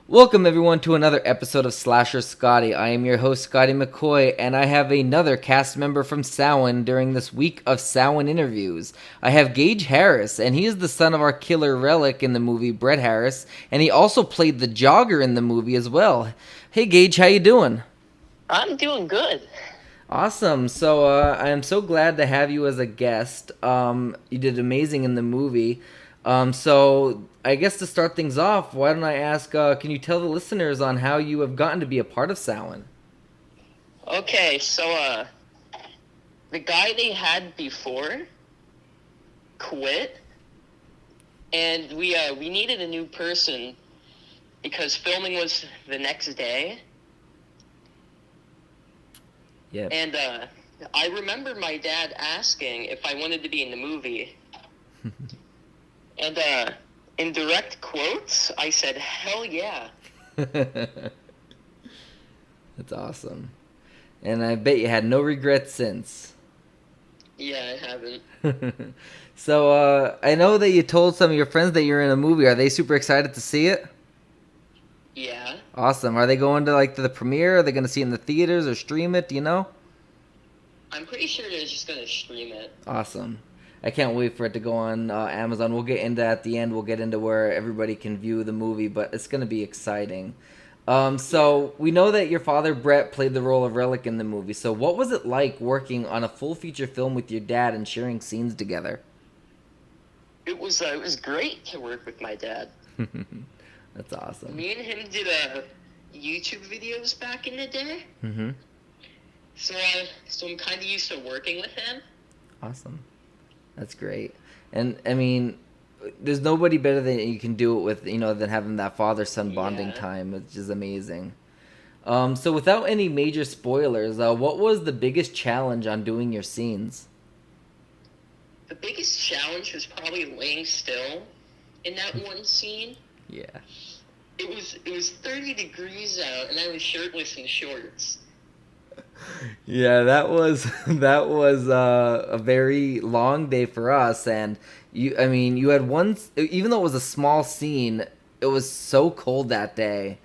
Welcome everyone to another episode of Slasher Scotty. I am your host Scotty McCoy, and I have another cast member from Samhain during this week of Samhain interviews. I have Gage Harris, and he is the son of our killer relic in the movie, Brett Harris, and he also played the Jogger in the movie as well. Hey Gage, how you doing? I'm doing good. Awesome. So I am so glad to have you as a guest. You did amazing in the movie. So I guess to start things off, why don't I ask? Can you tell the listeners on how you have gotten to be a part of Samhain? Okay, so the guy they had before quit, and we needed a new person because filming was the next day. Yep. And I remember my dad asking if I wanted to be in the movie, and in direct quotes, I said, "Hell yeah!" That's awesome. And I bet you had no regrets since. Yeah, I haven't. So I know that you told some of your friends that you're in a movie. Are they super excited to see it? Yeah, Awesome. Are they going to like to the premiere? Are they going to see it in the theaters or stream it? Do you know? I'm pretty sure they're just gonna stream it. Awesome. I can't wait for it to go on Amazon. We'll get into at the end. We'll get into where everybody can view the movie, but it's going to be exciting. So we know that your father Brett played the role of Relic in the movie. So what was it like working on a full feature film with your dad and sharing scenes together? It was great to work with my dad. That's awesome. Me and him did YouTube videos back in the day, Mm-hmm. so I'm kind of used to working with him. Awesome. That's great. And I mean, there's nobody better than you can do it with, than having that father son bonding Yeah. time, which is amazing. So without any major spoilers, what was the biggest challenge on doing your scenes? The biggest challenge was probably laying still in that one scene. Yeah. It was 30 degrees out, and I was shirtless and shorts. Yeah, that was a very long day for us, and you had one. Even though it was a small scene, it was so cold that day.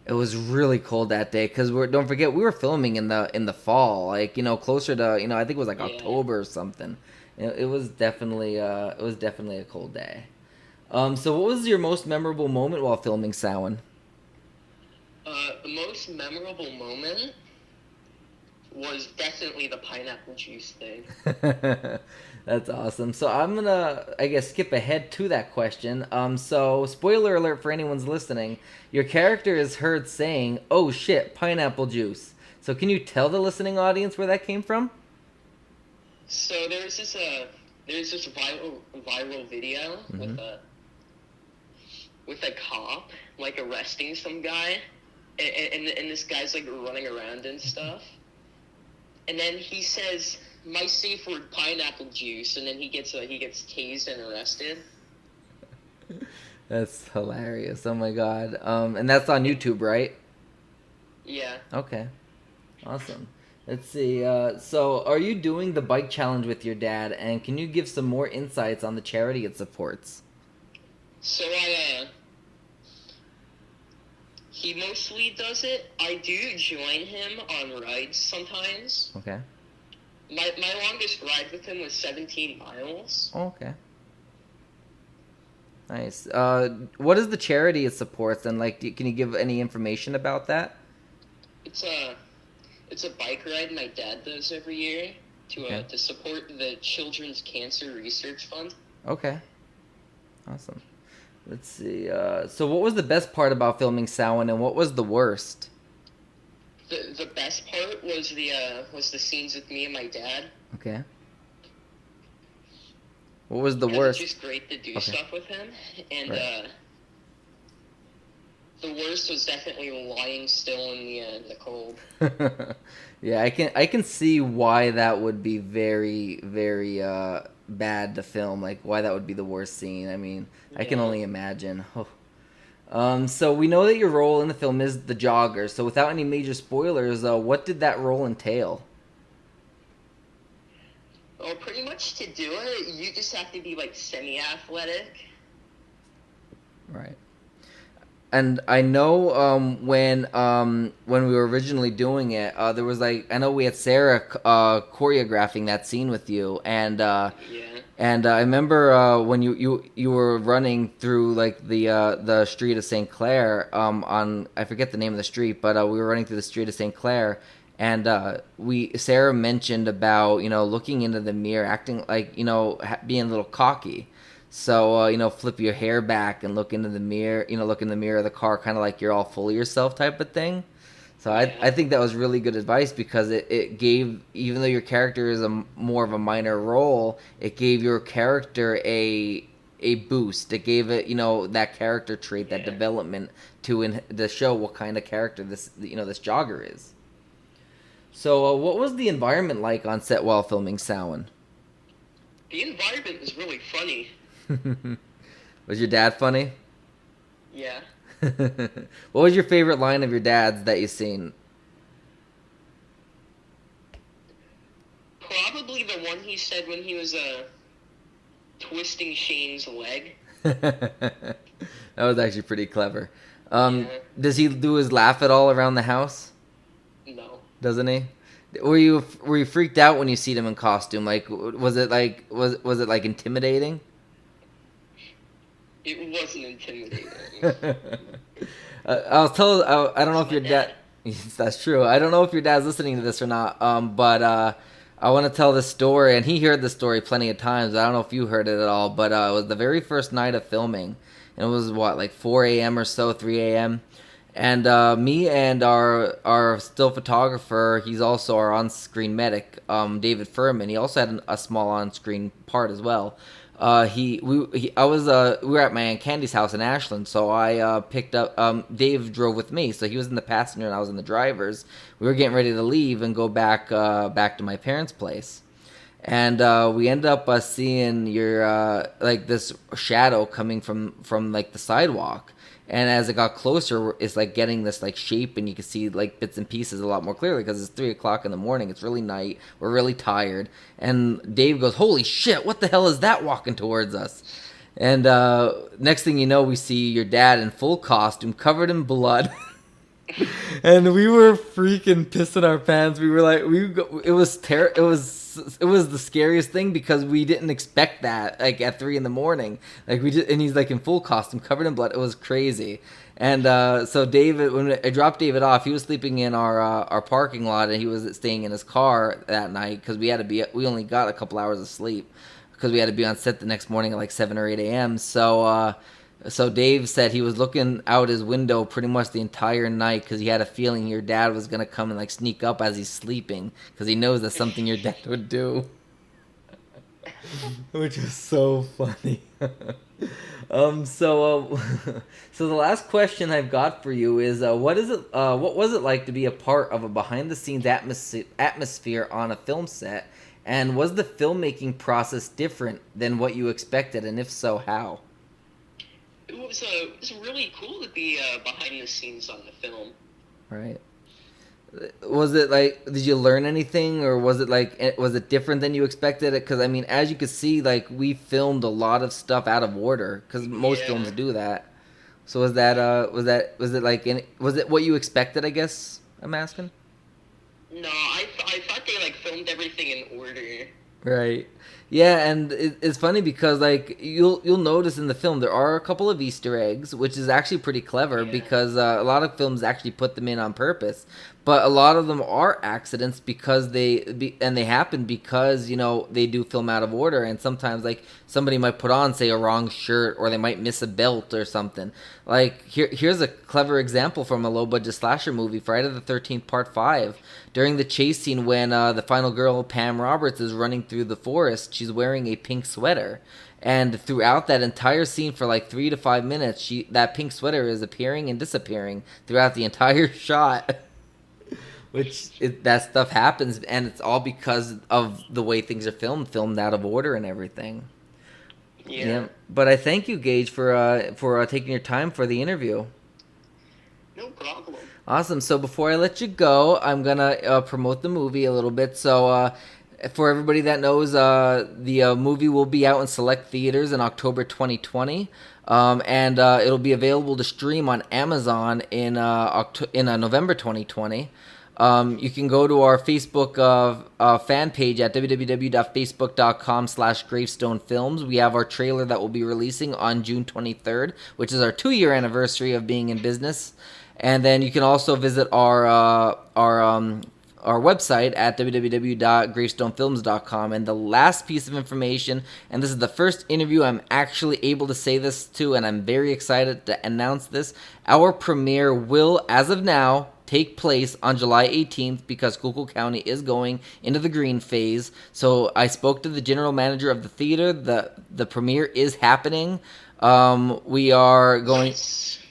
It was really cold that day because don't forget we were filming in the fall, like closer to I think it was like Yeah. October or something. It was definitely a cold day. So what was your most memorable moment while filming Samhain? The most memorable moment was definitely the pineapple juice thing. That's awesome. So I'm gonna, I guess, skip ahead to that question. So spoiler alert for anyone's listening: your character is heard saying, "Oh shit, pineapple juice." So can you tell the listening audience where that came from? So there's this viral video Mm-hmm. with a cop like arresting some guy, and this guy's like running around and stuff. And then he says, "My safe word, pineapple juice," and then he gets tased and arrested. That's hilarious. Oh my god. And that's on YouTube, right? Yeah. Okay. Awesome. Let's see. So, are you doing the bike challenge with your dad? And can you give some more insights on the charity it supports? So he mostly does it. I do join him on rides sometimes. Okay. My longest ride with him was 17 miles. Oh, okay. Nice. What is the charity it supports? And like, can you give any information about that? It's a it's a bike ride my dad does every year to Okay. to support the Children's Cancer Research Fund. Okay. Awesome. Let's see. So, what was the best part about filming Samhain, and what was the worst? The best part was the scenes with me and my dad Okay. What was the because it's worst? just great to do Okay. stuff with him. And Right. the worst was definitely lying still in the cold. Yeah, I can see why that would be very very bad to film. Like why that would be the worst scene. I mean, I can Yeah. only imagine. Oh. So we know that your role in the film is the jogger. So without any major spoilers, what did that role entail? Well, pretty much to do it, you just have to be like semi-athletic. Right. and I know when we were originally doing it, there was like I know we had Sarah choreographing that scene with you, Yeah. and I remember when you were running through like the street of St. Clair on I forget the name of the street, but we were running through the street of St. Clair, and we Sarah mentioned about looking into the mirror, acting like being a little cocky. So flip your hair back and look into the mirror, look in the mirror of the car, kind of like you're all full of yourself type of thing. So Yeah. I think that was really good advice because it gave, even though your character is more of a minor role, it gave your character a boost. It gave it, that character trait, that Yeah. development to show what kind of character this jogger is. So what was the environment like on set while filming Samhain? The environment is really funny. Was your dad funny? Yeah. What was your favorite line of your dad's that you've seen? Probably the one he said when he was twisting Shane's leg. That was actually pretty clever. Yeah. Does he do his laugh at all around the house? No. Doesn't he? Were you freaked out when you see him in costume? Like, was it like intimidating? It wasn't intimidating. I don't know if My your dad. dad. Yes, that's true. I don't know if your dad's listening to this or not. But I want to tell this story, and he heard the story plenty of times. I don't know if you heard it at all, but it was the very first night of filming, and it was like 4 a.m. or so, 3 a.m. And me and our still photographer, he's also our on-screen medic, David Furman. He also had a small on-screen part as well. We were at my Aunt Candy's house in Ashland, so I picked up. Dave drove with me, so he was in the passenger and I was in the driver's. We were getting ready to leave and go back to my parents' place, and we ended up seeing your like this shadow coming from like the sidewalk. And as it got closer, it's like getting this like shape, and you can see like bits and pieces a lot more clearly because it's 3 o'clock in the morning. It's really night. We're really tired, and Dave goes, "Holy shit! What the hell is that walking towards us?" And next thing you know, we see your dad in full costume, covered in blood. And we were freaking pissing our pants. We were like, it was the scariest thing because we didn't expect that like at 3 in the morning. Like and he's like in full costume, covered in blood. It was crazy. And so David, when I dropped David off, he was sleeping in our parking lot, and he was staying in his car that night because we only got a couple hours of sleep because we had to be on set the next morning at like 7 or 8 a.m. So Dave said he was looking out his window pretty much the entire night because he had a feeling your dad was gonna come and like sneak up as he's sleeping because he knows that's something your dad would do, which was so funny. So the last question I've got for you is what was it like to be a part of a behind the scenes atmosphere on a film set, and was the filmmaking process different than what you expected, and if so, how? It was really cool to be behind the scenes on the film. Right. Was it like, did you learn anything, or was it different than you expected? Because I mean, as you could see, like we filmed a lot of stuff out of order because most Yeah. films do that. So was it what you expected? I guess I'm asking. No, I thought they like filmed everything in order. Right. Yeah, and it's funny because like you'll notice in the film there are a couple of Easter eggs, which is actually pretty clever Yeah. because a lot of films actually put them in on purpose, but a lot of them are accidents because they happen because they do film out of order, and sometimes like somebody might put on say a wrong shirt, or they might miss a belt or something. Like here's a clever example from a low budget slasher movie, Friday the 13th Part 5. During the chase scene when the final girl, Pam Roberts, is running through the forest, she's wearing a pink sweater. And throughout that entire scene for like 3 to 5 minutes, that pink sweater is appearing and disappearing throughout the entire shot. That stuff happens, and it's all because of the way things are filmed out of order and everything. Yeah. But I thank you, Gage, for taking your time for the interview. No problem. Awesome. So before I let you go, I'm gonna promote the movie a little bit. So for everybody that knows, the movie will be out in select theaters in October 2020. and it'll be available to stream on Amazon in November 2020. You can go to our Facebook fan page at www.facebook.com/gravestonefilms. We have our trailer that we'll be releasing on June 23rd, which is our 2-year anniversary of being in business. And then you can also visit our website at www.gravestonefilms.com. And the last piece of information, and this is the first interview I'm actually able to say this to, and I'm very excited to announce this, our premiere will, as of now, take place on July 18th because Schuylkill County is going into the green phase. So I spoke to the general manager of the theater. The premiere is happening. We are going...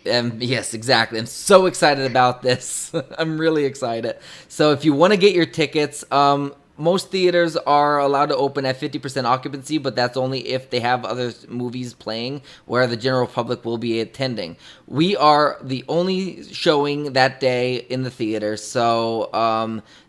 yes, exactly. I'm so excited about this. I'm really excited. So if you want to get your tickets, most theaters are allowed to open at 50% occupancy, but that's only if they have other movies playing where the general public will be attending. We are the only showing that day in the theater, so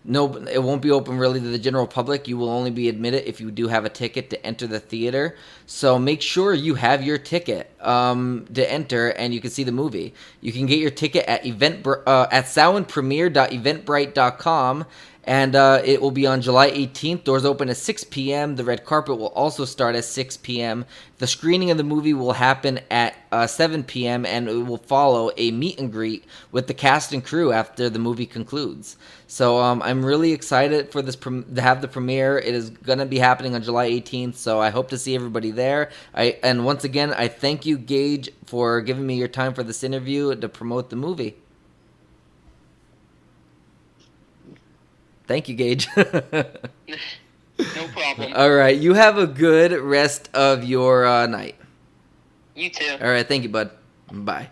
no, it won't be open really to the general public. You will only be admitted if you do have a ticket to enter the theater. So make sure you have your ticket to enter, and you can see the movie. You can get your ticket at samhainpremiere.eventbrite.com. And it will be on July 18th. Doors open at 6 p.m. The red carpet will also start at 6 p.m. The screening of the movie will happen at 7 p.m. and it will follow a meet and greet with the cast and crew after the movie concludes. So I'm really excited for this to have the premiere. It is going to be happening on July 18th, so I hope to see everybody there. And once again, I thank you, Gage, for giving me your time for this interview to promote the movie. Thank you, Gage. No problem. All right. You have a good rest of your night. You too. All right. Thank you, bud. Bye.